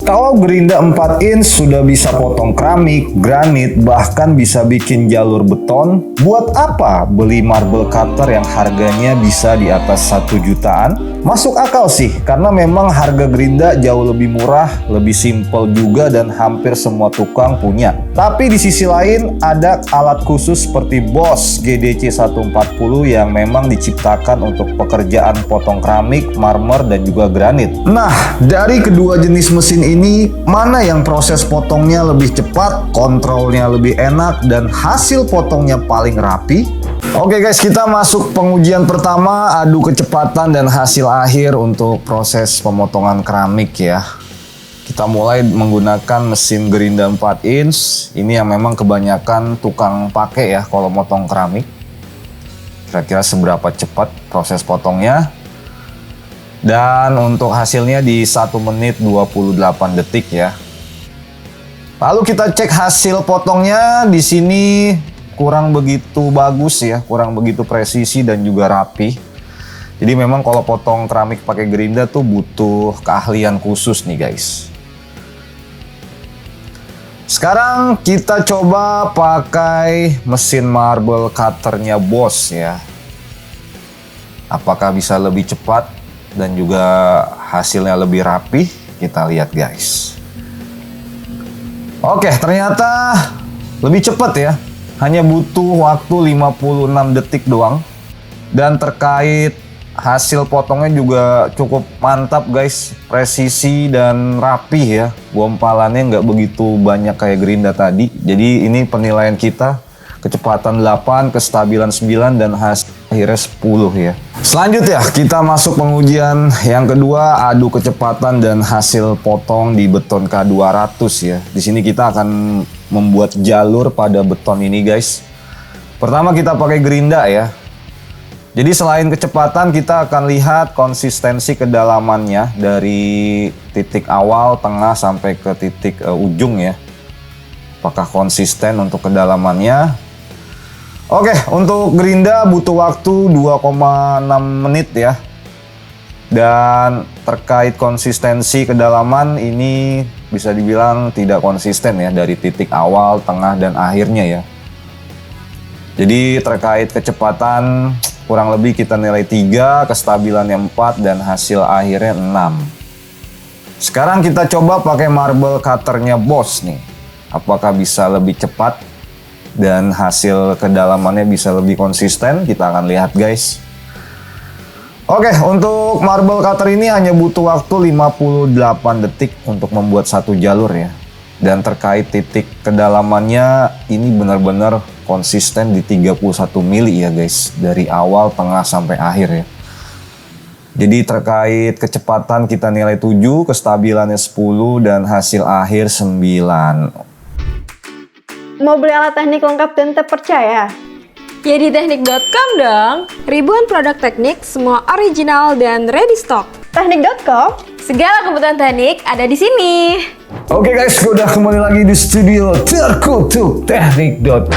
Kalau Gerinda 4 inch sudah bisa potong keramik, granit, bahkan bisa bikin jalur beton, buat apa beli marble cutter yang harganya bisa di atas 1 jutaan? Masuk akal sih, karena memang harga Gerinda jauh lebih murah, lebih simple juga dan hampir semua tukang punya. Tapi di sisi lain ada alat khusus seperti Bosch GDC 140 yang memang diciptakan untuk pekerjaan potong keramik, marmer, dan juga granit. Nah, dari kedua jenis mesin ini, mana yang proses potongnya lebih cepat, kontrolnya lebih enak, dan hasil potongnya paling rapi? Oke guys, kita masuk pengujian pertama, adu kecepatan dan hasil akhir untuk proses pemotongan keramik ya. Kita mulai menggunakan mesin Gerinda 4 inch. Ini yang memang kebanyakan tukang pakai ya kalau motong keramik. Kira-kira seberapa cepat proses potongnya. Dan untuk hasilnya di 1 menit 28 detik ya. Lalu kita cek hasil potongnya. Di sini kurang begitu bagus ya, kurang begitu presisi dan juga rapi. Jadi memang kalau potong keramik pakai Gerinda tuh butuh keahlian khusus nih guys. Sekarang kita coba pakai mesin marble cutternya Bosch ya. Apakah bisa lebih cepat dan juga hasilnya lebih rapi? Kita lihat guys. Oke, ternyata lebih cepat ya. Hanya butuh waktu 56 detik doang. Dan terkait hasil potongnya juga cukup mantap guys. Presisi dan rapi ya. Gumpalannya nggak begitu banyak kayak Gerinda tadi. Jadi ini penilaian kita. Kecepatan 8, kestabilan 9, dan hasil akhirnya 10 ya. Selanjutnya kita masuk pengujian yang kedua, adu kecepatan dan hasil potong di beton K200 ya. Di sini kita akan membuat jalur pada beton ini guys. Pertama kita pakai Gerinda ya. Jadi selain kecepatan kita akan lihat konsistensi kedalamannya dari titik awal, tengah sampai ke titik ujung ya. Apakah konsisten untuk kedalamannya? Oke, untuk Gerinda butuh waktu 2,6 menit ya. Dan terkait konsistensi kedalaman ini bisa dibilang tidak konsisten ya dari titik awal, tengah, dan akhirnya ya. Jadi terkait kecepatan kurang lebih kita nilai 3, kestabilannya 4, dan hasil akhirnya 6. Sekarang kita coba pakai marble cutternya Bosch nih. Apakah bisa lebih cepat dan hasil kedalamannya bisa lebih konsisten? Kita akan lihat guys. Oke, untuk marble cutter ini hanya butuh waktu 58 detik untuk membuat satu jalur ya. Dan terkait titik kedalamannya ini benar-benar konsisten di 31 mili ya guys. Dari awal, tengah, sampai akhir ya. Jadi terkait kecepatan kita nilai 7, kestabilannya 10, dan hasil akhir 9. Mau beli alat teknik lengkap dan terpercaya? Ya di teknik.com dong. Ribuan produk teknik, semua original dan ready stock. Teknik.com? Segala kebutuhan teknik ada di sini. Oke guys, gue udah kembali lagi di studio terkutuk teknik.com.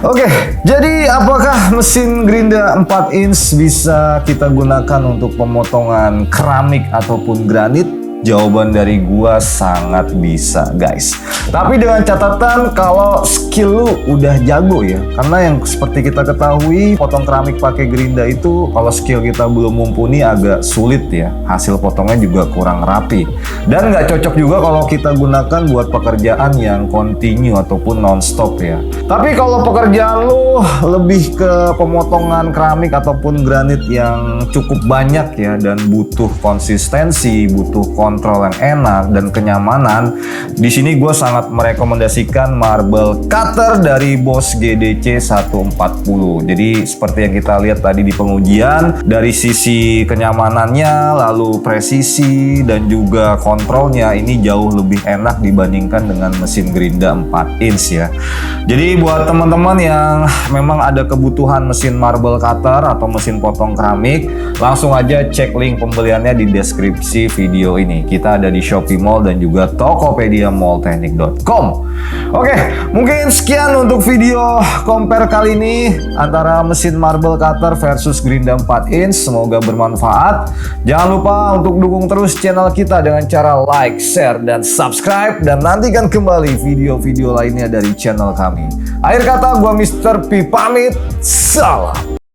Oke, jadi apakah mesin Gerinda 4 inch bisa kita gunakan untuk pemotongan keramik ataupun granit? Jawaban dari gua sangat bisa guys. Tapi dengan catatan kalau skill lu udah jago ya. Karena yang seperti kita ketahui potong keramik pakai Gerinda itu kalau skill kita belum mumpuni agak sulit ya. Hasil potongnya juga kurang rapi. Dan nggak cocok juga kalau kita gunakan buat pekerjaan yang continue ataupun non-stop ya. Tapi kalau pekerjaan lu lebih ke pemotongan keramik ataupun granit yang cukup banyak ya dan butuh konsistensi, butuh kontrol yang enak dan kenyamanan, di sini gue sangat merekomendasikan marble cutter dari Bosch GDC 140. Jadi seperti yang kita lihat tadi di pengujian, dari sisi kenyamanannya, lalu presisi dan juga kontrolnya ini jauh lebih enak dibandingkan dengan mesin Gerinda 4 inch ya. Jadi buat teman-teman yang memang ada kebutuhan mesin marble cutter atau mesin potong keramik, langsung aja cek link pembeliannya di deskripsi video ini. kami. Kita ada di Shopee Mall dan juga Tokopedia Mallteknik.com. Oke, mungkin sekian untuk video compare kali ini antara mesin marble cutter versus Grinda 4 inch. Semoga bermanfaat. Jangan lupa untuk dukung terus channel kita dengan cara like, share, dan subscribe. Dan nantikan kembali video-video lainnya dari channel kami. Akhir kata, gua Mr. P pamit. Salam.